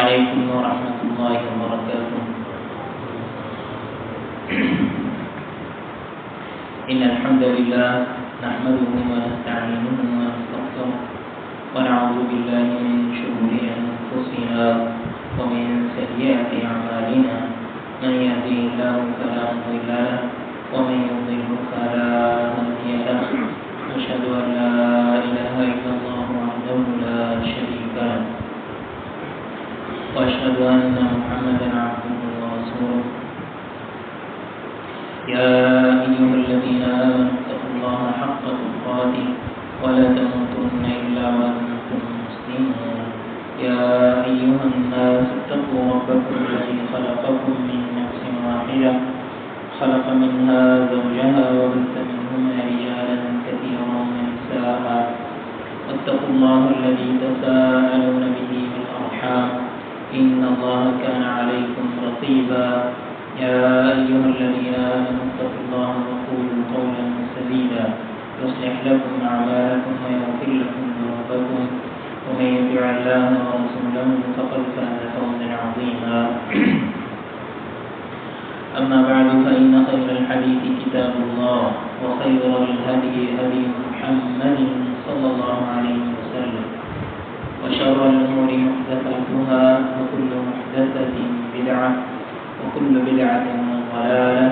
علیکم ورحمۃ اللہ وبرکاتہ۔ ان الحمد للہ نحمده ونستعینه ونستغفره ونعوذ باللہ من شرور انفسنا ومن سیئات اعمالنا من يهده الله فلا مضل له ومن يضلل فلا هادي له أشهد أن لا إله إلا الله وحده لا شريك له وأشهد أن محمدا عبده ورسوله يا أيها الذين آمنوا اتقوا الله حق تقاته ولا تموتن إلا وأنتم مسلمون يا أيها الناس اتقوا ربكم الذي خلقكم من نفس واحدة خلق منها زوجها وبث منهما رجالا كثيرا ونساء واتقوا الله الذي تساءلون به والأرحام إن الله كان عليكم رقيبا يا أيها الذين آمنوا اتقوا الله وقولوا قولا سديدا يصلح لكم أعمالكم ويغفر لكم ذنوبكم ومن يطع الله ورسوله فقد فاز فوزا عظيما أما بعد فإن خير الحديث كتاب الله وخير الهدي هدي محمد صلى الله عليه وسلم وشر الأمور محدثاتها وكل محدثة بدعة وكل بدعة ضلالة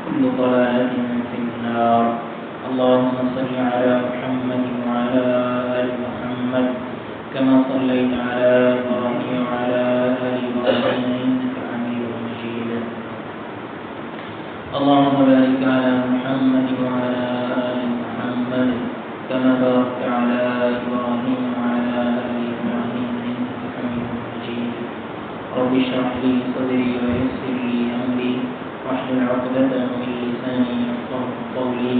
وكل ضلالة في النار اللهم صل على محمد وعلى آل محمد كما صليت على إبراهيم وعلى آل إبراهيم إنك حميد مجيد اللهم بارك على محمد وعلى آل محمد كما باركت على إبراهيم وعلى آل إبراهيم إنك حميد مجيد رب اشرح لي صدري ويسر لي أمري واحلل عقدة من لساني يفقهوا قولي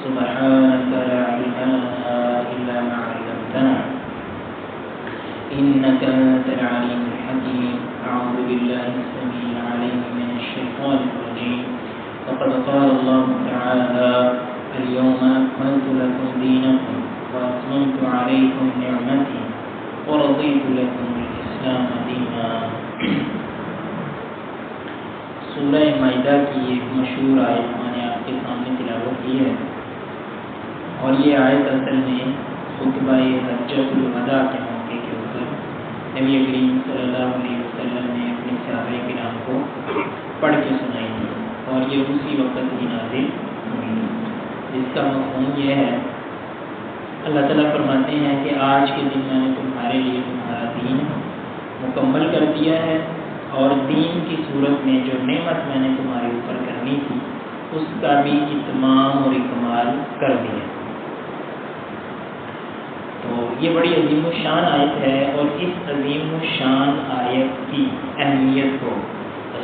سبحانك لا علم لنا إلا ما علمتنا إنك أنت العليم الحكيم أعوذ بالله السميع العليم من الشيطان الرجيم وقد قال الله تعالى اليوم أكملت لكم دينكم وأتممت عليكم نعمتي ورضيت لكم الإسلام دينا۔ سورہ مائدہ کی ایک مشہور آیت میں نے آپ کے سامنے تلاوت کی ہے، اور یہ آیت اصل میں خطبہ حجۃ الوداع کے موقع کے اوپر نبی کریم صلی اللہ علیہ وسلم نے اپنے صحابہ کرام کو پڑھ کے سنائی تھی، اور یہ اسی وقت ہی نازل ہوئی، جس کا مفہوم یہ ہے اللہ تعالیٰ فرماتے ہیں کہ آج کے دن میں نے تمہارے لیے تمہارا دین مکمل کر دیا ہے، اور دین کی صورت میں جو نعمت میں نے تمہارے اوپر کرنی تھی اس کا بھی اتمام اور اکمال کر دیا۔ تو یہ بڑی عظیم الشان آیت ہے، اور اس عظیم الشان آیت کی اہمیت کو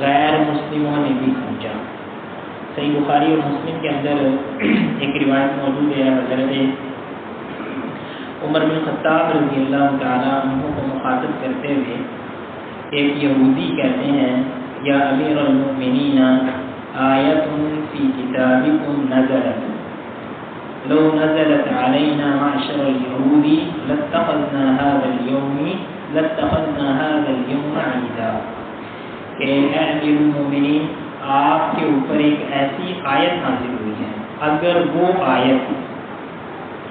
غیر مسلموں نے بھی سمجھا۔ صحیح بخاری اور مسلم کے اندر ایک روایت موجود ہے، حضرت عمر بن خطاب رضی اللہ تعالیٰ عنہ کو مخاطب کرتے ہوئے ایک یہودی کہتے ہیں یا امیر المؤمنین آیت فی کتابکم نزلت لو نزلت علینا معشر اليہود لاتخذنا هذا اليوم عیدا، کہ اے امیر المؤمنین آپ کے اوپر ایک ایسی آیت نازل ہوئی ہے، اگر وہ آیت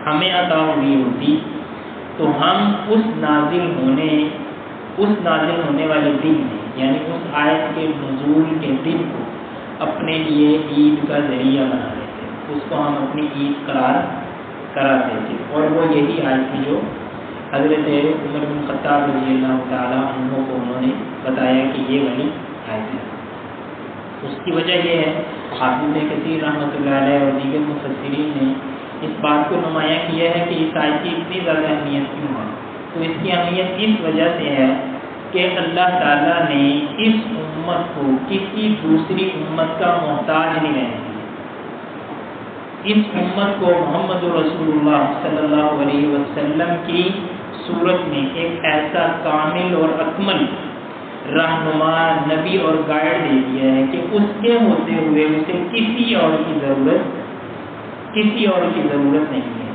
ہمیں عطا ہوئی ہوتی تو ہم اس نازل ہونے والے دن میں، یعنی اس آیت کے نزول کے دن کو اپنے لیے عید کا ذریعہ بنا لیتے، اس کو ہم اپنی عید قرار کراتے تھے، اور وہ یہی آیت تھی جو حضرت عمر بن خطاب رضی اللہ تعالیٰ عنہ کو انہوں نے بتایا کہ یہ والی آیت ہے۔ اس کی وجہ یہ ہے، حافظ کثیر رحمۃ اللہ علیہ اور دیگر مفسرین نے اس بات کو نمایاں کیا ہے کہ اس آیت کی اتنی زیادہ اہمیت کیوں ہے، تو اس کی اہمیت اس وجہ سے ہے کہ اللہ تعالیٰ نے اس امت کو کسی دوسری امت کا محتاج نہیں رہنے دیا۔ اس امت کو محمد رسول اللہ صلی اللہ علیہ وسلم کی صورت میں ایک ایسا کامل اور اکمل رہنما نبی اور گائیڈ دے دیا ہے کہ اس کے ہوتے ہوئے اسے کسی اور کی ضرورت نہیں ہے۔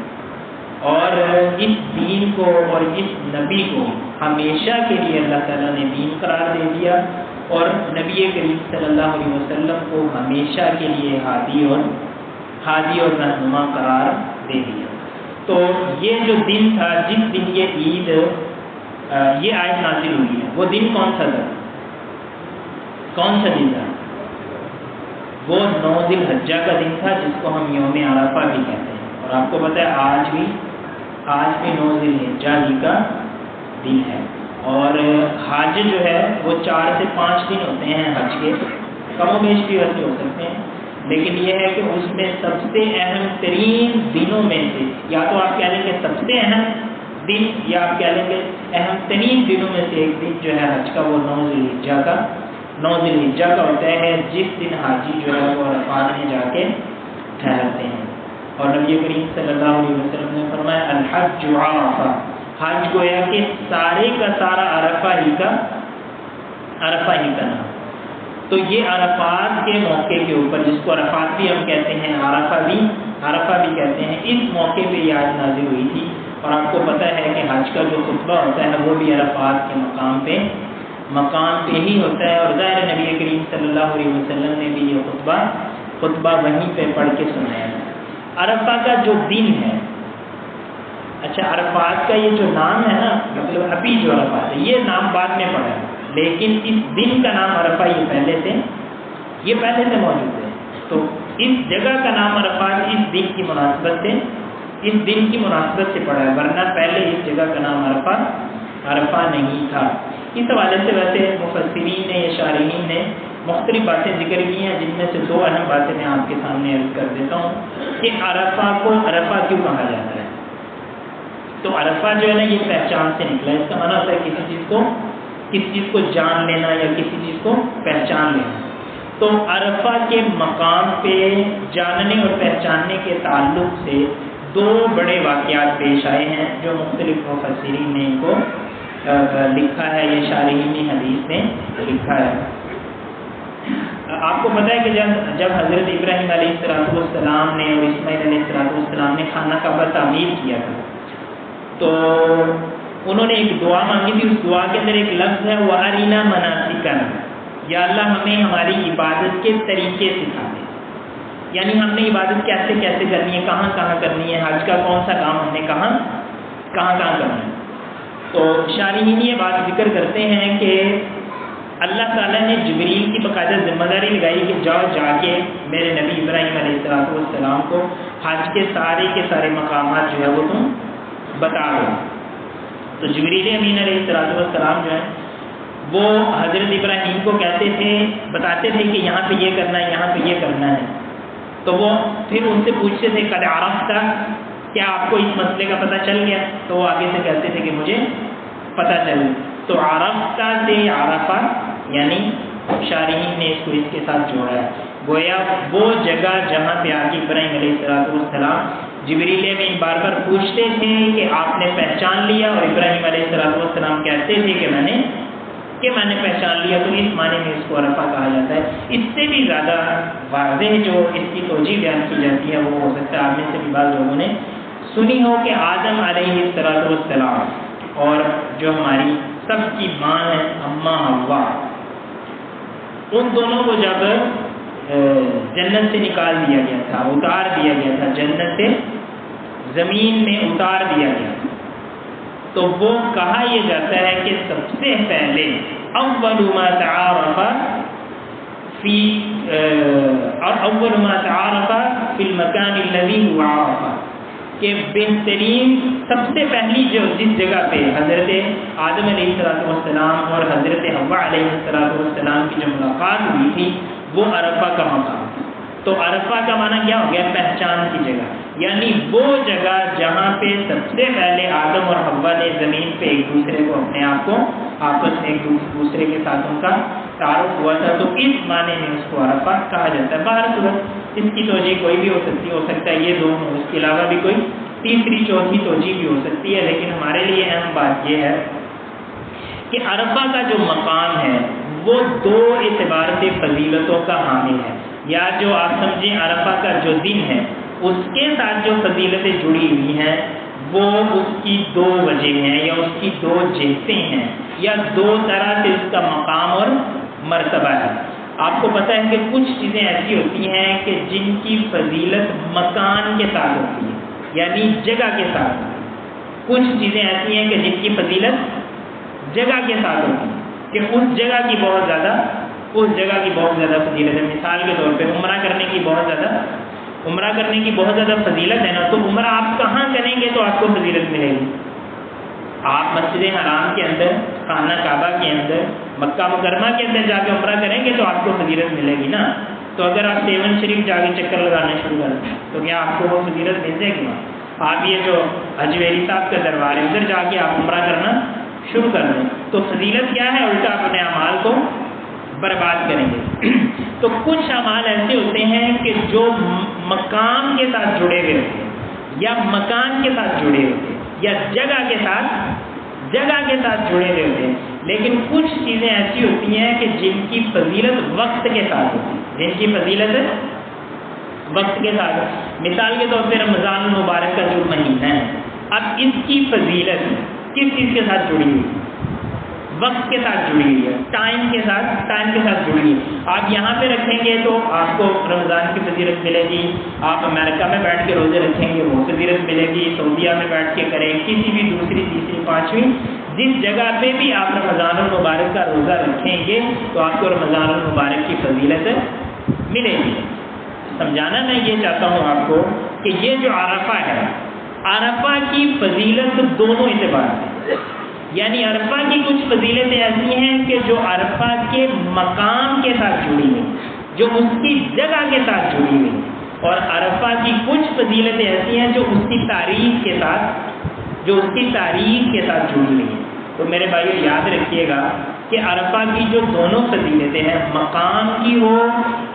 اور اس دین کو اور اس نبی کو ہمیشہ کے لیے اللہ تعالیٰ نے دین قرار دے دیا، اور نبی کریم صلی اللہ علیہ وسلم کو ہمیشہ کے لیے ہادی اور رہنما قرار دے دیا۔ تو یہ جو دن تھا جس دن یہ عید یہ آیت نازل ہوئی ہے، وہ دن کون سا تھا؟ کون سا دن تھا؟ وہ 9 ذی الحجہ کا دن تھا، جس کو ہم یوم عرفہ بھی کہتے ہیں۔ اور آپ کو پتہ ہے آج بھی 9 ذی الحجہ ہی کا دن ہے۔ اور حج جو ہے وہ 4 سے 5 دن ہوتے ہیں حج کے، کم و بیش بھی ویسے ہو سکتے ہیں، لیکن یہ ہے کہ اس میں سب سے اہم ترین دنوں میں سے، یا تو آپ کہہ لیں گے سب سے اہم دن، یا آپ کہہ لیں گے اہم ترین دنوں میں سے ایک دن جو ہے حج کا، وہ 9 ذی الحجہ کا ہوتا ہے، جس دن حاجی جو ہے وہ عرفات میں جا کے ٹھہرتے ہیں۔ اور نبی کریم صلی اللہ علیہ وسلم نے فرمایا الحج عرفہ، حج گویا کہ سارے کا سارا عرفہ ہی کا نام۔ تو یہ عرفات کے موقع کے اوپر، جس کو عرفات بھی ہم کہتے ہیں، عرفہ بھی کہتے ہیں، اس موقع پہ یہ آیت نازل ہوئی تھی۔ اور آپ کو پتہ ہے کہ حج کا جو خطبہ ہوتا ہے وہ بھی عرفات کے مقام پہ ہی ہوتا ہے، اور ظاہر نبی کریم صلی اللہ علیہ وسلم نے بھی یہ خطبہ وہیں پہ پڑھ کے سنایا ہے۔ عرفہ کا جو دن ہے، اچھا عرفات کا یہ جو نام ہے نا، مطلب ابھی جو عرفات ہے یہ نام بعد میں پڑا ہے، لیکن اس دن کا نام عرفہ یہ پہلے سے موجود ہے۔ تو اس جگہ کا نام عرفات اس دن کی مناسبت سے پڑا ہے، ورنہ پہلے اس جگہ کا نام عرفہ نہیں تھا۔ اس حوالے سے ویسے مفسرین نے یا شارحین نے مختلف باتیں ذکر کی ہیں، جن میں سے 2 اہم باتیں میں آپ کے سامنے عرض کر دیتا ہوں کہ عرفہ کو عرفہ کیوں کہا جاتا ہے۔ تو عرفہ جو ہے نا یہ پہچان سے نکلا ہے، اس کا معنی ہوتا ہے کسی چیز کو جان لینا یا کسی چیز کو پہچان لینا۔ تو عرفہ کے مقام پہ جاننے اور پہچاننے کے تعلق سے 2 بڑے واقعات پیش آئے ہیں، جو مختلف مفسرین نے ان کو لکھا ہے، یہ شارحین حدیث نے لکھا ہے۔ آپ کو پتہ ہے کہ جب حضرت ابراہیم علیہ السلام نے اور اسماعیل علیہ السلام نے خانہ کعبہ تعمیر کیا تھا، تو انہوں نے ایک دعا مانگی تھی۔ اس دعا کے اندر ایک لفظ ہے وَأَرِنَا مَنَاسِكَنَا، یا اللہ ہمیں ہماری عبادت کے طریقے سکھا دے، یعنی ہم نے عبادت کیسے کرنی ہے، کہاں کرنی ہے، حج کا کون سا کام ہم نے کہاں کرنا ہے۔ تو شارحین یہ بات ذکر کرتے ہیں کہ اللہ تعالیٰ نے جبریل کی باقاعدہ ذمہ داری لگائی کہ جا کے میرے نبی ابراہیم علیہ السلام کو حج کے سارے مقامات جو ہے وہ تم بتا دو۔ تو جبریل امین علیہ السلام جو ہے وہ حضرت ابراہیم کو بتاتے تھے کہ یہاں پہ یہ کرنا ہے، یہاں پہ یہ کرنا ہے۔ تو وہ پھر ان سے پوچھتے تھے قد عرفت، کیا آپ کو اس مسئلے کا پتہ چل گیا؟ تو وہ آگے سے کہتے تھے کہ مجھے پتہ چل۔ تو عرفت سے عرفہ، یعنی شارحین نے اس کے ساتھ جوڑا ہے، گویا وہ جگہ جہاں پہ آگے ابراہیم علیہ السلام جبریل امین بار پوچھتے تھے کہ آپ نے پہچان لیا، اور ابراہیم علیہ السلام کہتے تھے کہ میں نے پہچان لیا۔ تو اس معنی میں اس کو عرفہ کہا جاتا ہے۔ اس سے بھی زیادہ واضح جو اس کی توجیہ بیان کی جاتی ہے وہ ہو سکتا ہے آپ میں سے بھی بعض لوگوں نے سنی ہو کہ آدم علیہ السلام اور جو ہماری سب کی ماں ہے اماں حوا، ان دونوں کو جب جنت سے نکال دیا گیا تھا، اتار دیا گیا تھا، جنت سے زمین میں اتار دیا گیا، تو وہ کہا یہ جاتا ہے کہ سب سے پہلے اول ما تعارف فی المکان الذی هو عرفہ، کہ بہترین سب سے پہلی جس جگہ پہ حضرت آدم علیہ السلام اور حضرت حوا علیہ السلام کی جو ملاقات ہوئی تھی وہ عرفہ کا مقام۔ تو عرفہ کا معنی کیا ہو گیا؟ پہچان کی جگہ، یعنی وہ جگہ جہاں پہ سب سے پہلے آدم اور حوا نے زمین پہ ایک دوسرے کو اپنے آپ کو آپس میں ایک دوسرے کے ساتھ ان کا تعارف ہوا تھا، تو اس معنی میں اس کو عرفہ کہا جاتا ہے۔ باہر صورت اس کی توجہ کوئی بھی ہو سکتا ہے یہ دونوں، اس کے علاوہ بھی کوئی تیسری چوتھی توجہ بھی ہو سکتی ہے، لیکن ہمارے لیے اہم بات یہ ہے کہ عرفہ کا جو مقام ہے وہ 2 اعتبار سے فضیلتوں کا حامل ہے، یا جو آپ سمجھیں عرفہ کا جو دن ہے اس کے ساتھ جو فضیلتیں جڑی ہوئی ہیں وہ اس کی دو وجہ ہیں یا اس کی دو جہتیں ہیں یا دو طرح سے اس کا مقام اور مرتبہ ہے۔ آپ کو پتہ ہے کہ کچھ چیزیں ایسی ہوتی ہیں کہ جن کی فضیلت مکان کے ساتھ ہوتی ہے، یعنی جگہ کے ساتھ۔ کچھ چیزیں ایسی ہیں کہ جن کی فضیلت جگہ کے ساتھ ہوتی ہے کہ اس جگہ کی بہت زیادہ فضیلت ہے۔ مثال کے طور پہ عمرہ کرنے کی بہت زیادہ فضیلت ہے نا، تو عمرہ آپ کہاں کریں گے تو آپ کو فضیلت ملے گی؟ آپ مسجد حرام کے اندر، خانہ کعبہ کے اندر، مکہ مکرمہ کے اندر جا کے عمرہ کریں گے تو آپ کو فضیلت ملے گی نا۔ تو اگر آپ سیون شریف جا کے چکر لگانا شروع کر دیں تو کیا آپ کو وہ فضیلت مل جائے گی؟ آپ یہ جو حجویری صاحب کا دربار ہے ادھر جا کے آپ عمرہ کرنا شروع کر دیں تو فضیلت کیا ہے؟ الٹا اپنے اعمال کو برباد کریں گے۔ تو کچھ اعمال ایسے ہوتے ہیں کہ جو مقام کے ساتھ جڑے ہوئے ہوتے ہیں یا مکان کے ساتھ جڑے ہوتے ہیں یا جگہ کے ساتھ جڑے ہوئے ہوتے ہیں، لیکن کچھ چیزیں ایسی ہوتی ہیں کہ جن کی فضیلت وقت کے ساتھ ہوتی ہے، وقت کے ساتھ۔ مثال کے طور پہ رمضان المبارک کا جو مہینہ ہے، اب اس کی فضیلت کس چیز کے ساتھ جڑی ہوئی؟ وقت کے ساتھ جڑی ہوئی ہے، ٹائم کے ساتھ جڑی ہوئی ہے۔ آپ یہاں پہ رکھیں گے تو آپ کو رمضان کی فضیلت ملے گی، آپ امریکہ میں بیٹھ کے روزے رکھیں گے وہ فضیلت ملے گی، سعودیہ میں بیٹھ کے کریں، کسی بھی دوسری تیسری پانچویں جس جگہ پہ بھی آپ رمضان المبارک کا روزہ رکھیں گے تو آپ کو رمضان المبارک کی فضیلت ملے گی۔ سمجھانا میں یہ چاہتا ہوں آپ کو کہ یہ جو عرفہ ہے، عرفہ کی فضیلت دونوں اعتبار سے، یعنی عرفہ کی کچھ فضیلتیں ایسی ہیں کہ جو عرفہ کے مقام کے ساتھ جڑی ہوئی، جو اس کی جگہ کے ساتھ جڑی ہوئی، اور عرفہ کی کچھ فضیلتیں ایسی ہیں جو اس کی تاریخ کے ساتھ جڑی ہوئی ہیں۔ تو میرے بھائیو یاد رکھیے گا کہ عرفہ کی جو دونوں فضیلتیں ہیں، مقام کی ہو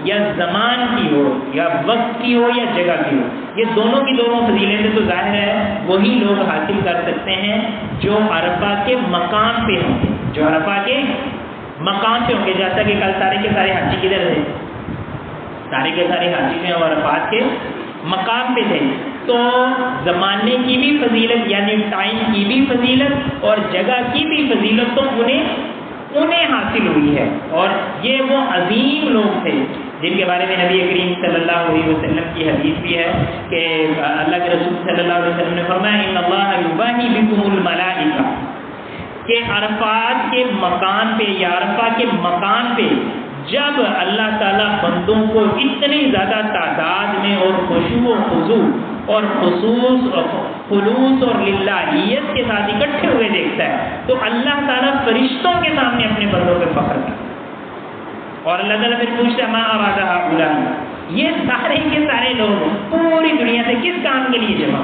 یا زمان کی ہو یا وقت کی ہو یا جگہ کی ہو، یہ دونوں کی دونوں فضیلتیں تو ظاہر ہے وہی لوگ حاصل کر سکتے ہیں جو عرفہ کے مقام پہ ہوں گے، جیسا کہ کل سارے کے سارے حاجی کدھر تھے؟ سارے کے سارے حاجی تھے اور عرفات کے مقام پہ تھے، تو زمانے کی بھی فضیلت یعنی ٹائم کی بھی فضیلت اور جگہ کی بھی فضیلت تو انہیں حاصل ہوئی ہے۔ اور یہ وہ عظیم لوگ تھے جن کے بارے میں نبی کریم صلی اللہ علیہ وسلم کی حدیث بھی ہے کہ اللہ کے رسول صلی اللہ علیہ وسلم نے فرمایا ان اللہ یباہی بکم الملائکہ، کہ عرفات کے مقام پہ یا عرفہ کے مقام پہ جب اللہ تعالیٰ بندوں کو اتنی زیادہ تعداد میں اور خشوع و خضوع اور خلوص اور للہیت کے ساتھ اکٹھے ہوئے دیکھتا ہے تو اللہ تعالیٰ فرشتوں کے سامنے اپنے بندوں پہ فخر کرتا ہے، اور اللہ تعالیٰ پھر پوچھتا ہے ما اراد ہؤلاء، یہ سارے کے سارے لوگ پوری دنیا سے کس کام کے لیے جمع؟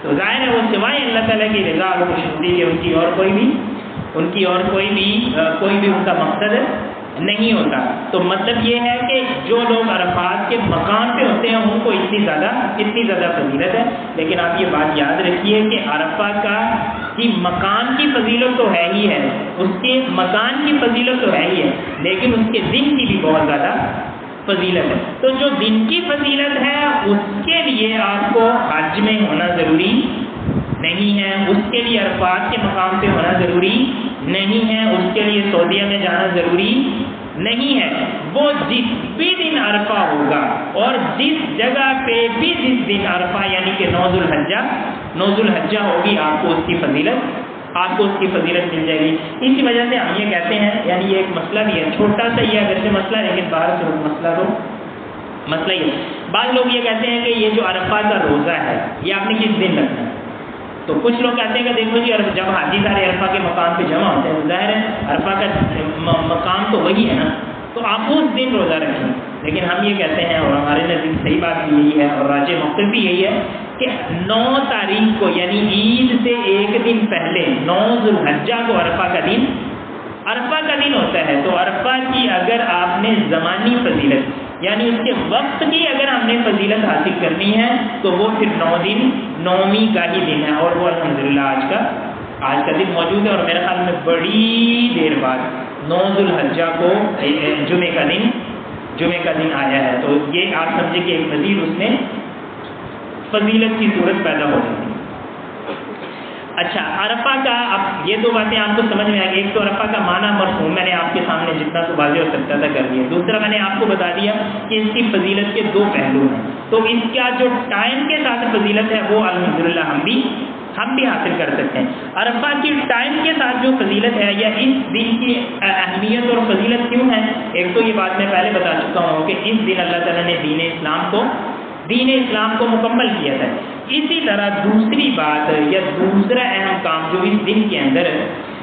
تو ظاہر ہے وہ سوائے اللہ تعالیٰ کی رضا اور خوشنودی کے ان کی اور کوئی بھی ان کا مقصد نہیں ہوتا۔ تو مطلب یہ ہے کہ جو لوگ عرفات کے مقام پہ ہوتے ہیں ان کو اتنی زیادہ فضیلت ہے، لیکن آپ یہ بات یاد رکھیے کہ عرفہ کی مقام کی فضیلت تو ہے ہی ہے، اس کے مکان کی فضیلت تو ہے ہی ہے، لیکن اس کے دن کی بھی بہت زیادہ فضیلت ہے۔ تو جو دن کی فضیلت ہے اس کے لیے آپ کو حج میں ہونا ضروری نہیں ہے، اس کے لیے عرفات کے مقام پہ ہونا ضروری نہیں ہے، اس کے لیے سعودیہ میں جانا ضروری نہیں ہے۔ وہ جس بھی دن عرفہ ہوگا اور جس جگہ پہ بھی جس دن عرفہ یعنی کہ 9 ذو الحجہ ہوگی آپ کو اس کی فضیلت مل جائے گی۔ اسی وجہ سے ہم یہ کہتے ہیں، یعنی یہ ایک مسئلہ بھی ہے، چھوٹا سا ہی اگرچہ مسئلہ لیکن باہر سے مسئلہ ہی ہے۔ بعض لوگ یہ کہتے ہیں کہ یہ جو عرفہ کا روزہ ہے یہ آپ نے کس دن رکھنا ہے؟ تو کچھ لوگ کہتے ہیں کہ دیکھو جی جب حاجی سارے عرفہ کے مقام پہ جمع ہوتے ہیں، ظاہر ہے عرفہ کا مقام تو وہی ہے نا، تو آپ اس دن روزہ رکھیں۔ لیکن ہم یہ کہتے ہیں اور ہمارے نزدیک صحیح بات بھی یہی ہے اور راجح موقف بھی یہی ہے کہ 9 تاریخ کو یعنی عید سے ایک دن پہلے 9 ذو الحجہ کو عرفہ کا دن ہوتا ہے۔ تو عرفہ کی اگر آپ نے زمانی فضیلت یعنی اس کے وقت کی اگر ہم نے فضیلت حاصل کرنی ہے تو وہ پھر 9ویں کا ہی دن ہے، اور وہ الحمدللہ آج کا دن موجود ہے، اور میرے خیال میں بڑی دیر بعد 9 ذو الحجہ کو جمعے کا دن آیا ہے۔ تو یہ آپ سمجھے کہ ایک مزید اس میں فضیلت کی صورت پیدا ہو جاتی ہے۔ اچھا عرفہ کا، اب یہ دو باتیں آپ کو سمجھ میں آ گئی. ایک تو عرفہ کا معنی مرفوع میں نے آپ کے سامنے جتنا تو واضح ہو سکتا تھا کر دیا. دوسرا میں نے آپ کو بتا دیا کہ اس کی فضیلت کے دو پہلو ہیں. تو اس کا جو ٹائم کے ساتھ فضیلت ہے وہ الحمدللہ ہم بھی حاصل کر سکتے ہیں. عرفہ کی ٹائم کے ساتھ جو فضیلت ہے یا اس دن کی اہمیت اور فضیلت کیوں ہے، ایک تو یہ بات میں پہلے بتا چکا ہوں کہ اس دن اللہ تعالیٰ نے دین اسلام کو مکمل کیا تھا. اسی طرح دوسری بات یا دوسرا اہم کام جو اس دن کے اندر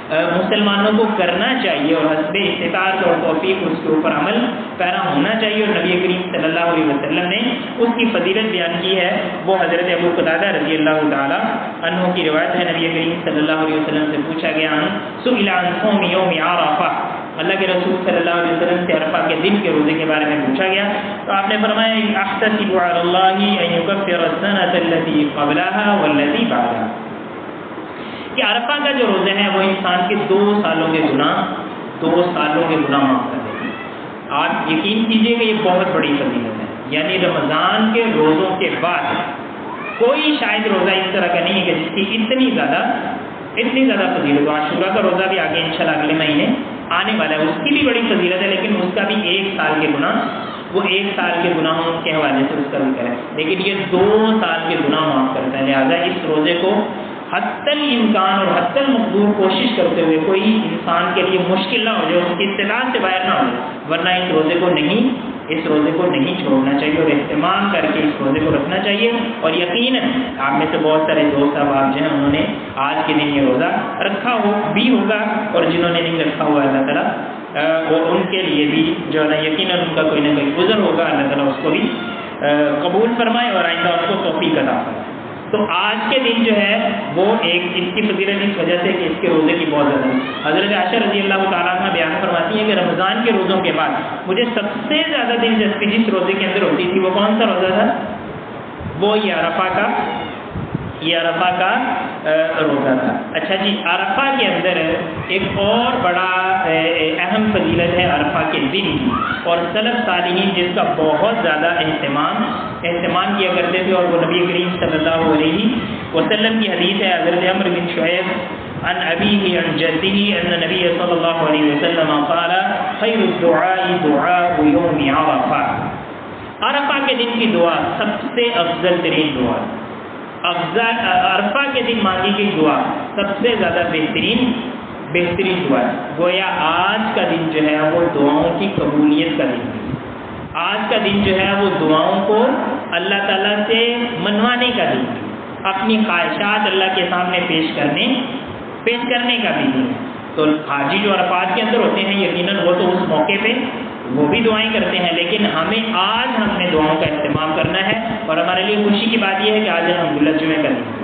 مسلمانوں کو کرنا چاہیے اور حسب استطاعت اور توفیق اس کے اوپر عمل پیرا ہونا چاہیے، اور نبی کریم صلی اللہ علیہ وسلم نے اس کی فضیلت بیان کی ہے. وہ حضرت ابو قتادہ رضی اللہ تعالی عنہ کی روایت ہے. نبی کریم صلی اللہ علیہ وسلم سے پوچھا گیا سئل عن صوم یوم عرفہ، اللہ کے رسول صلی اللہ علیہ وسلم سے عرفہ کے دن کے روزے کے بارے میں پوچھا گیا تو آپ نے فرمایا احتسب علی اللہ ان یکفر السنۃ التي قبلها والتي بعدها، کہ عرفہ کا جو روزہ ہے وہ انسان کے 2 سالوں کے گناہ معاف کر دے گا. آپ یقین کیجئے کہ یہ بہت بڑی فضیلت ہے. یعنی رمضان کے روزوں کے بعد کوئی شاید روزہ اس طرح کا نہیں ہے کہ جس کی اتنی زیادہ فضیلت. عاشورہ کا روزہ بھی آگے انشاءاللہ اگلے مہینے آنے والا ہے، اس کی بھی بڑی فضیلت ہے، لیکن اس کا بھی 1 سال کے گناہ، وہ 1 سال کے گناہوں کے حوالے سے اس کا ذکر ہے، لیکن یہ 2 سال کے گناہ معاف کرتا ہے. لہٰذا اس روزے کو حتی الامکان اور حتی المقدور کوشش کرتے ہوئے کوئی انسان کے لیے مشکل نہ ہو جائے، اس کی استطاعت سے باہر نہ ہو جائے، ورنہ اس روزے کو نہیں چھوڑنا چاہیے اور اہتمام کر کے اس روزے کو رکھنا چاہیے. اور یقیناً آپ میں سے بہت سارے دوست احباب جو ہیں انہوں نے آج کے دن یہ روزہ رکھا ہوگا، اور جنہوں نے نہیں رکھا ہوا اللہ تعالیٰ وہ ان کے لیے بھی جو ہے نا یقیناً ان کا کوئی نہ کوئی گزر ہوگا، اللہ تعالیٰ اس کو بھی قبول فرمائے اور آئندہ ان کو توفیق عطا فرمائے. تو آج کے دن جو ہے وہ اس کی فضیلت اس وجہ سے کہ اس کے روزے کی بہت زیادہ. حضرت عائشہ رضی اللہ تعالیٰ عنہ بیان فرماتی ہیں کہ رمضان کے روزوں کے بعد مجھے سب سے زیادہ دلچسپی جس روزے کے اندر ہوتی تھی وہ کون سا روزہ تھا؟ وہ یہ عرفہ کا روزہ تھا. اچھا جی، عرفہ کے اندر ایک اور بڑا اہم فضیلت ہے عرفہ کے دن کی، اور سلف صالحین جس کا بہت زیادہ اہتمام کیا کرتے تھے، اور وہ نبی کریم صلی اللہ علیہ وسلم کی حدیث ہے. حضرت عمرو بن شعیب عن ابیہ عن جدہ ان نبی صلی اللہ علیہ وسلم قال خیر الدعاء دعاء یوم عرفہ، عرفہ کے دن کی دعا سب سے افضل ترین دعا، عرفہ کے دن مانگی گئی دعا سب سے زیادہ بہترین دعا ہے. گویا آج کا دن جو ہے وہ دعاؤں کی قبولیت کا دن ہے. آج کا دن جو ہے وہ دعاؤں کو اللہ تعالیٰ سے منوانے کا دن ہے، اپنی خواہشات اللہ کے سامنے پیش کرنے کا بھی دن ہے. تو حاجی جو عرفات کے اندر ہوتے ہیں یقیناً وہ تو اس موقع پہ وہ بھی دعائیں کرتے ہیں، لیکن ہم نے دعاؤں کا اہتمام کرنا ہے. اور ہمارے لیے خوشی کی بات یہ ہے کہ آج الحمدللہ جمعہ کا دن ہے.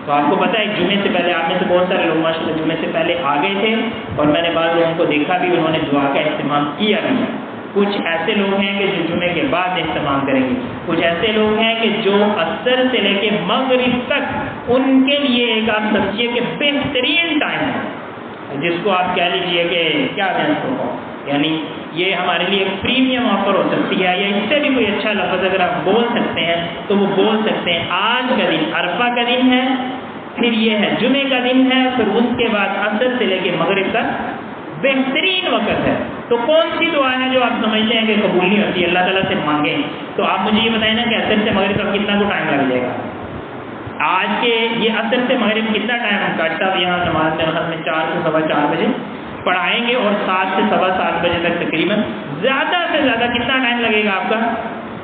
تو آپ کو پتہ ہے جمعے سے پہلے آپ میں سے بہت سارے لوگ ماشاءاللہ جمعے سے پہلے آ گئے تھے، اور میں نے بعض لوگوں کو دیکھا بھی انہوں نے دعا کا اہتمام کیا بھی ہے. کچھ ایسے لوگ ہیں کہ جو جمعے کے بعد اہتمام کریں گے، کچھ ایسے لوگ ہیں کہ جو عصر سے لے کے مغرب تک ان کے لیے ایک آپ سمجھیے کہ بہترین ٹائم ہے، جس کو آپ کہہ لیجیے کہ کیا میں اس کو یعنی یہ ہمارے لیے ایک پریمیم آفر ہو سکتی ہے، یا اس سے بھی کوئی اچھا لفظ اگر آپ بول سکتے ہیں تو وہ بول سکتے ہیں. آج کا دن عرفہ کا دن ہے، پھر یہ ہے جمعے کا دن ہے، پھر اس کے بعد عصر سے لے کے مغرب تک بہترین وقت ہے. تو کون سی دعا ہے جو آپ سمجھتے ہیں کہ قبول نہیں ہوتی، اللہ تعالیٰ سے مانگیں؟ تو آپ مجھے یہ بتائیں نا کہ عصر سے مغرب تک کتنا کو ٹائم لگ جائے گا؟ آج کے یہ عصر سے مغرب کتنا ٹائم کاٹتا ہے؟ یہاں نماز میں 4 سے 4:15 بجے پڑھائیں گے، اور 7 سے 7:15 بجے تک تقریباً زیادہ سے زیادہ کتنا ٹائم لگے گا آپ کا؟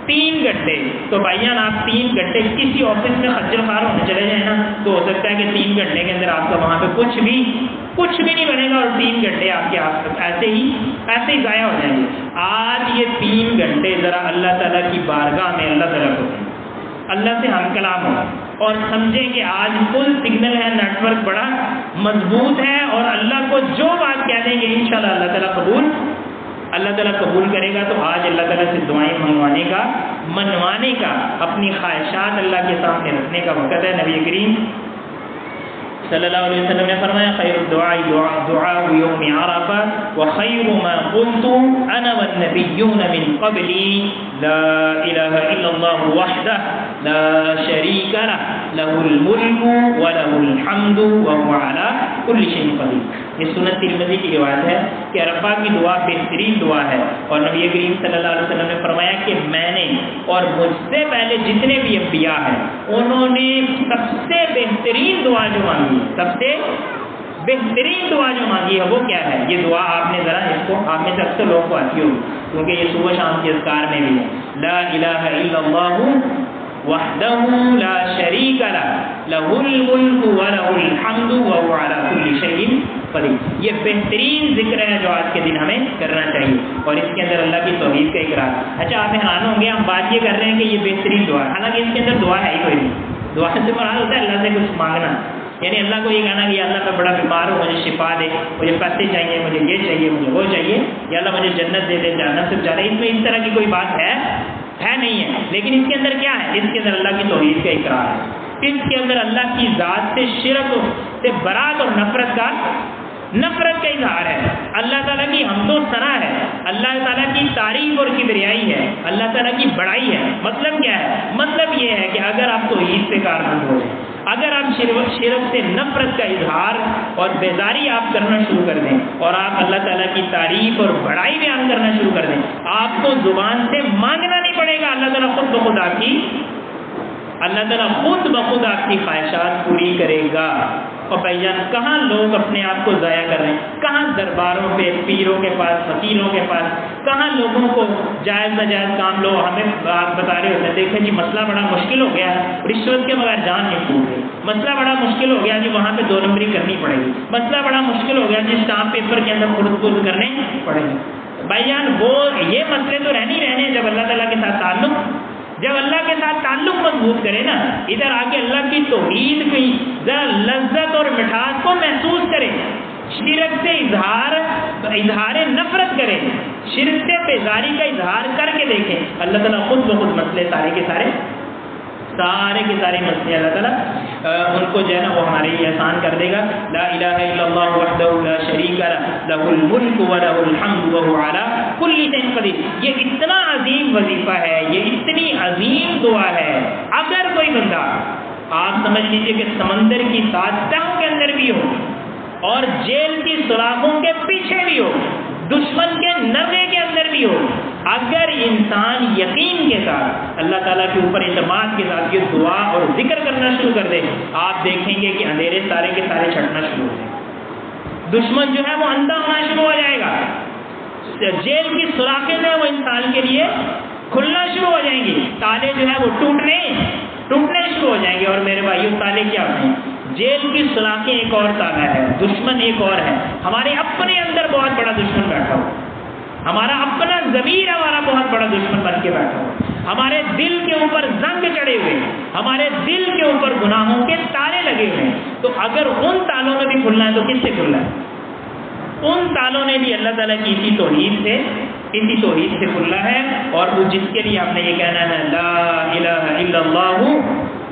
3 گھنٹے. تو بھائیان آپ 3 گھنٹے کسی آفس میں خجل خوار ہونے چلے جائیں نا، تو ہو سکتا ہے کہ 3 گھنٹے کے اندر آپ کا وہاں پہ کچھ بھی نہیں بنے گا، اور 3 گھنٹے آپ کے ایسے ہی ضائع ہو جائیں گے. آج یہ 3 گھنٹے ذرا اللہ تعالیٰ کی بارگاہ میں اللہ تعالیٰ کو دیں، اللہ سے ہم کلام ہو، اور سمجھیں کہ آج فل سگنل ہے، نیٹ ورک بڑا مضبوط ہے، اور اللہ کو جو بات کہہ دیں گے انشاءاللہ اللہ تعالیٰ قبول کرے گا. تو آج اللہ تعالیٰ سے دعائیں منوانے کا اپنی خواہشات اللہ کے سامنے رکھنے کا وقت ہے. نبی کریم صلی اللہ علیہ وسلم نے فرمایا خیر الدعاء دعاء یوم عرفہ وخیر ما قلت انا والنبیون من قبلی، لا الہ الا اللہ وحدہ لا شریک لہ لہ الملک ولہ الحمد وہو علی کل شیء قدیر. یہ سنن ترمذی کی روایت ہے کہ عرفہ کی دعا بہترین دعا ہے، اور نبی کریم صلی اللہ علیہ وسلم نے فرمایا کہ میں نے اور مجھ سے پہلے جتنے بھی انبیاء ہیں انہوں نے سب سے بہترین دعا جو مانگی ہے، سب سے بہترین دعا جو مانگی ہے وہ کیا ہے؟ یہ دعا آپ نے ذرا اس کو، آپ میں سے اکثر لوگوں کو آتی ہوگی کیونکہ یہ صبح شام کے اذکار میں بھی ہے. لا الہ الا اللہ وحدہ لا شریک لہ لہ الملک ولہ الحمد وہو علی کل شیء قدیر. یہ بہترین ذکر ہے جو آج کے دن ہمیں کرنا چاہیے، اور اس کے اندر اللہ کی توحید کا اقرار. اچھا آپ حیران ہوں گے، ہم بات یہ کر رہے ہیں کہ یہ بہترین دعا ہے، حالانکہ اس کے اندر دعا ہے ہی کوئی نہیں. دعا سے مراد ہوتا ہے اللہ سے کچھ مانگنا، یعنی اللہ کو یہ کہنا کہ اللہ میں بڑا بیمار ہوں، مجھے شفا دے، مجھے پیسے چاہیے، مجھے یہ چاہیے، مجھے وہ چاہیے، یا اللہ مجھے جنت دے دے، جنت سے جانا. اس میں اس طرح کی کوئی بات ہے نہیں ہے. لیکن اس کے اندر کیا ہے؟ اس کے اندر اللہ کی توحید کا اقرار ہے. اس کے اندر اللہ کی ذات سے شرک سے برات اور نفرت کا اظہار ہے. اللہ تعالیٰ کی حمد و ثنا ہے، اللہ تعالیٰ کی تعریف اور کبریائی ہے، اللہ تعالیٰ کی بڑائی ہے. مطلب کیا ہے؟ مطلب یہ ہے کہ اگر آپ توحید سے کارمند ہو جائیں، اگر آپ شرک سے نفرت کا اظہار اور بیزاری آپ کرنا شروع کر دیں، اور آپ اللہ تعالیٰ کی تعریف اور بڑائی بیان کرنا شروع کر دیں، آپ کو زبان سے مانگنا نہیں پڑے گا. اللہ تعالیٰ خود بخود آپ کی خواہشات پوری کرے گا. اور بھائی جان کہاں لوگ اپنے آپ کو ضائع کر رہے ہیں، کہاں درباروں پہ، پیروں کے پاس، فقیروں کے پاس، کہاں لوگوں کو جائز ناجائز کام لوگ ہمیں آپ بتا رہے ہوتے ہیں. دیکھیں جی مسئلہ بڑا مشکل ہو گیا ہے، رشوت کے بغیر جان نہیں چھوٹ گئی. مسئلہ بڑا مشکل ہو گیا جی، وہاں پہ 2 نمبری کرنی پڑے گی. مسئلہ بڑا مشکل ہو گیا جی، اسٹامپ پیپر کے اندر خود کرنے پڑے گی. بھائی جان وہ یہ مسئلے تو رہنے جب اللہ تعالیٰ کے ساتھ تعلق مضبوط کرے نا، ادھر آ کے اللہ کی توحید کی ذرا لذت اور مٹھاس کو محسوس کرے، شرک سے اظہار نفرت کرے، شرک سے بیزاری کا اظہار کر کے دیکھیں، اللہ تعالیٰ خود بخود مسئلے سارے کے سارے مسئلے اللہ تعالیٰ ان کو جو ہے نا وہ ہمارے لیے آسان کر دے گا. لا الہ الا اللہ وحدہ لا شریک لہ لہ الملک ولہ الحمد وہو علی کل شیء قدیر. یہ اتنا عظیم وظیفہ ہے، یہ اتنی عظیم دعا ہے. اگر کوئی بندہ آپ سمجھ لیجئے کہ سمندر کی 7 تہوں کے اندر بھی ہو، اور جیل کی سلاخوں کے پیچھے بھی ہو، دشمن کے نرے کے اندر بھی ہو، اگر انسان یقین کے ساتھ اللہ تعالیٰ کے اوپر اعتماد کے ساتھ یہ دعا اور ذکر کرنا شروع کر دے، آپ دیکھیں گے کہ اندھیرے سارے کے سارے چھٹنا شروع ہو جائیں گے. دشمن جو ہے وہ اندھا ہونا شروع ہو جائے گا، جیل کی سلاخیں جو ہے وہ انسان کے لیے کھلنا شروع ہو جائیں گی، تالے جو ہے وہ ٹوٹنے شروع ہو جائیں گے. اور میرے بھائیوں تالے کیا ہوتے ہیں؟ جیل کی سلاخیں ایک اور تالا ہے، دشمن ایک اور ہے. ہمارے اپنے اندر بہت بڑا دشمن بیٹھا ہو، ہمارا اپنا ضمیر ہمارا بہت بڑا دشمن بن کے بیٹھا ہو، ہمارے دل کے اوپر زنگ چڑھے ہوئے، ہمارے دل کے اوپر گناہوں کے تالے لگے ہوئے ہیں. تو اگر ان تالوں میں بھی کھلنا ہے تو کس سے کھلنا ہے؟ ان تالوں نے بھی اللہ تعالیٰ کی اسی توحید سے کھلا ہے. اور وہ جس کے لیے ہم نے یہ کہنا ہے لا الہ الا اللہ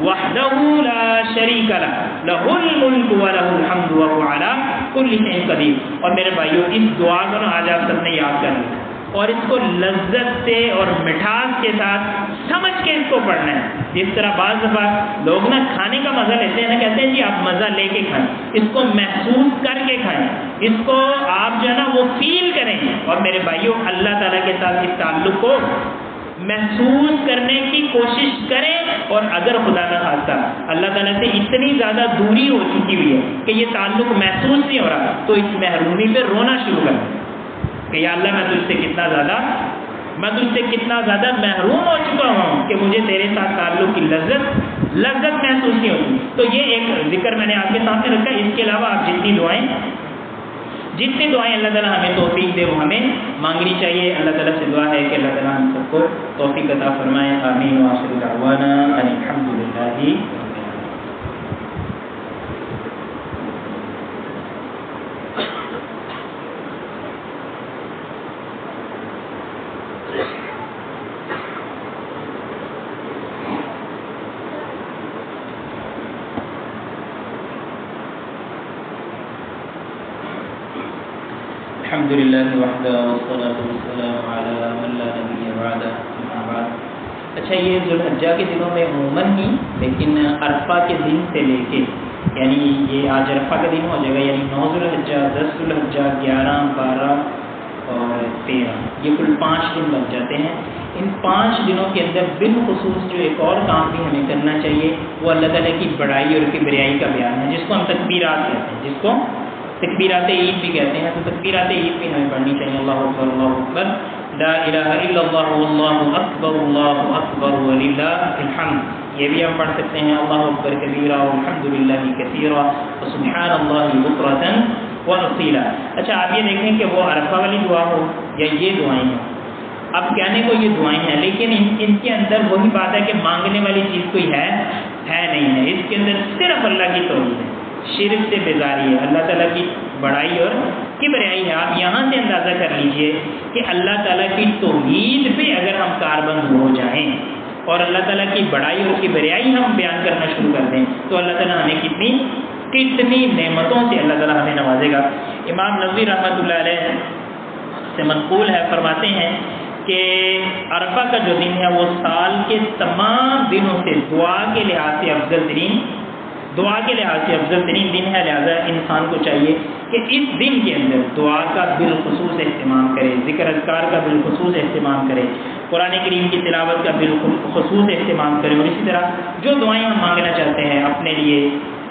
وحدہ لا شریک لہ لہ الملک ولہ الحمد وہو علی کل شیء قدیر. اور میرے بھائیوں اس دعا کو نا آج آپ سب نے یاد کر لیا، اور اس کو لذت سے اور مٹھاس کے ساتھ سمجھ کے اس کو پڑھنا ہے. جس طرح بعض دفعہ لوگ نا کھانے کا مزہ لیتے ہیں نا، کہتے ہیں جی آپ مزہ لے کے کھائیں، اس کو محسوس کر کے کھائیں، اس کو آپ جو ہے نا وہ فیل کریں. اور میرے بھائیوں اللہ تعالیٰ کے ساتھ اس تعلق کو محسوس کرنے کی کوشش کریں. اور اگر خدا نہ خواستہ اللہ تعالیٰ سے اتنی زیادہ دوری ہو چکی ہوئی ہے کہ یہ تعلق محسوس نہیں ہو رہا، تو اس محرومی پہ رونا شروع کریں کہ یا اللہ میں تجھ سے کتنا زیادہ محروم ہو چکا ہوں کہ مجھے تیرے ساتھ تعلق کی لذت محسوس نہیں ہوتی. تو یہ ایک ذکر میں نے آپ کے سامنے رکھا. اس کے علاوہ آپ جتنی دعائیں اللہ تعالیٰ ہمیں توفیق دے وہ ہمیں مانگنی چاہیے. اللہ تعالیٰ سے دعا ہے کہ اللہ تعالیٰ ہم سب کو توفیق عطا فرمائے. آمین. وآخر دعوانا ان الحمد للہ. الحمد لله وحده والصلاة والسلام على من لا نبي بعده. اچھا یہ ذوالحجہ کے دنوں میں عموماً ہی، لیکن عرفہ کے دن سے لے کے، یعنی یہ آج عرفہ کا دن ہو جائے گا، یعنی 9 ذوالحجہ، 10 ذوالحجہ، 11، 12 اور 13، یہ کل 5 دن لگ جاتے ہیں۔ ان 5 دنوں کے اندر بالخصوص جو ایک اور کام بھی ہمیں کرنا چاہیے وہ اللہ تعالیٰ کی بڑائی اور کبریائی کا بیان ہے، جس کو ہم تکبیرات کہتے ہیں، جس کو تکبیرات عید بھی کہتے ہیں۔ تو تکبیرات عید بھی ہمیں پڑھنی چاہیے، اللہ اکبر اللہ اکبر، لا الہ الا اللہ واللہ اکبر وللہ الحمد، یہ بھی ہم پڑھ سکتے ہیں، اللہ اکبر کبیرہ والحمد للہ کثیرہ وسبحان اللہ بکرۃ واصیلا۔ اچھا آپ یہ دیکھیں کہ وہ عرفہ والی دعا ہو یا یہ دعائیں ہوں، اب کہنے کو یہ دعائیں ہیں لیکن ان کے اندر وہی بات ہے کہ مانگنے والی چیز کوئی ہے نہیں ہے، اس کے اندر صرف اللہ کی توحید ہے، شرک سے بیزاری ہے، اللہ تعالیٰ کی بڑائی اور کبریائی ہے۔ آپ یہاں سے اندازہ کر لیجئے کہ اللہ تعالیٰ کی توحید پہ اگر ہم کاربند ہو جائیں اور اللہ تعالیٰ کی بڑائی اور کبریائی ہم بیان کرنا شروع کر دیں تو اللہ تعالیٰ ہمیں کتنی نعمتوں سے اللہ تعالیٰ ہمیں نوازے گا۔ امام نووی رحمۃ اللہ علیہ سے منقول ہے، فرماتے ہیں کہ عرفہ کا جو دن ہے وہ سال کے تمام دنوں سے دعا کے لحاظ سے افضل ترین دن ہے، لہذا انسان کو چاہیے کہ اس دن کے اندر دعا کا بالخصوص اہتمام کرے، ذکر اذکار کا بالخصوص اہتمام کرے، قرآن کریم کی تلاوت کا بالخصوص اہتمام کرے، اور اسی طرح جو دعائیں ہم مانگنا چاہتے ہیں اپنے لیے،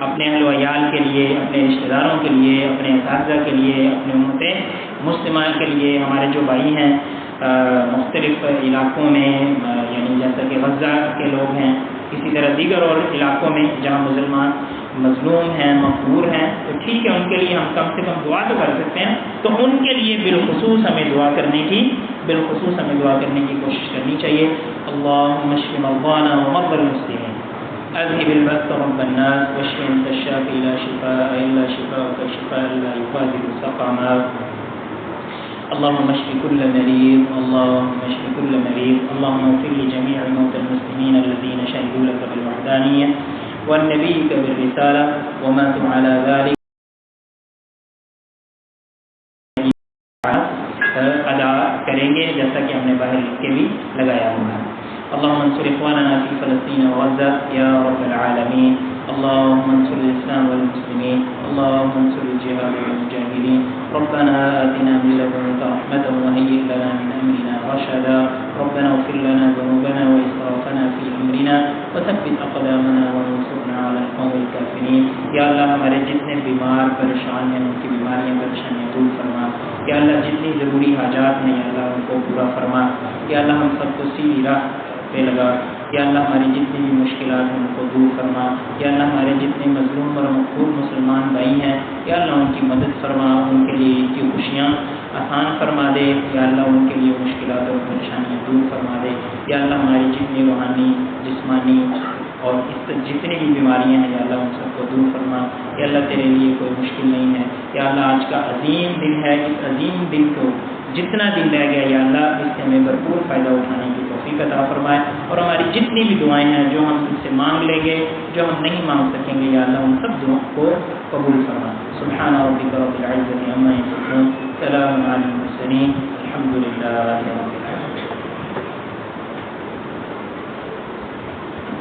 اپنے اہل و عیال کے لیے، اپنے رشتہ داروں کے لیے، اپنے اساتذہ کے لیے، اپنے امت مسلمہ کے لیے، ہمارے جو بھائی ہیں مختلف علاقوں میں، یعنی جیسا کہ غزہ کے لوگ ہیں، اسی طرح دیگر اور علاقوں میں جہاں مسلمان مظلوم ہیں، مقبور ہیں، تو ٹھیک ہے ان کے لیے ہم کم سے کم دعا تو کر سکتے ہیں، تو ان کے لیے بالخصوص ہمیں دعا کرنے کی کوشش کرنی چاہیے۔ اللہم اشف مرضانا ومرضى المسلمین، اذهب البأس رب الناس واشف انت الشافي لا شفاء الا شفاءك شفاء لا يغادر سقما، اللهم اشف كل مريض، اللهم اشف كل مريض، اللهم اغفر لجميع موتى المسلمين الذين شهدوا لك بالوحدانية والنبيك بالرسالة وماتوا على ذلك ادا کریں گے، جیسا کہ ہم نے باہر لکھ کے بھی لگایا ہوا ہے۔ اللهم انصر اخواننا في فلسطين وغزة يا رب العالمين، اللهم انصر الاسلام والمسلمين، اللهم انصر الجهاد والمجاهدين، ربنا آتنا من لدنك رحمة وهيئ لنا من امرنا رشدا، ربنا اغفر لنا ذنوبنا واسرافنا في امرنا وثبت اقدامنا وانصرنا على القوم الكافرين۔ یا اللہ ہمارے جتنے بیمار پریشان ہیں ان کی بیماریاں پریشانیاں دور فرما، یا اللہ جتنی ضروری حاجات ہیں یا اللہ ان کو پورا فرما، یا اللہ ہم سب کو سیدھی راہ پہ لگا، یا اللہ ہماری جتنی بھی مشکلات ہیں ان کو دور فرما، یا اللہ ہمارے جتنے مظلوم اور مقبول مسلمان بھائی ہیں یا اللہ ان کی مدد فرما، ان کے لیے ان کی خوشیاں آسان فرما دے، یا اللہ ان کے لیے مشکلات اور پریشانیاں دور فرما دے، یا اللہ ہماری جتنی روحانی جسمانی اور جتنی بھی بیماریاں ہیں یا اللہ ان سب کو دور فرما، یا اللہ تیرے لیے کوئی مشکل نہیں ہے، یا اللہ آج کا عظیم دن ہے، اس عظیم دن کو جتنا دن رہ گیا یا اللہ اس سے ہمیں بھرپور فائدہ اٹھانے کی توفیق عطا فرمائے، اور ہماری جتنی بھی دعائیں ہیں جو ہم تم سے مانگ لیں گے، جو ہم نہیں مانگ سکیں گے، یا اللہ ان سب دعاؤں کو قبول فرما۔ سبحان ربک رب العزة عما یصفون، سلام علی المرسلین، الحمد للہ رب العالمین۔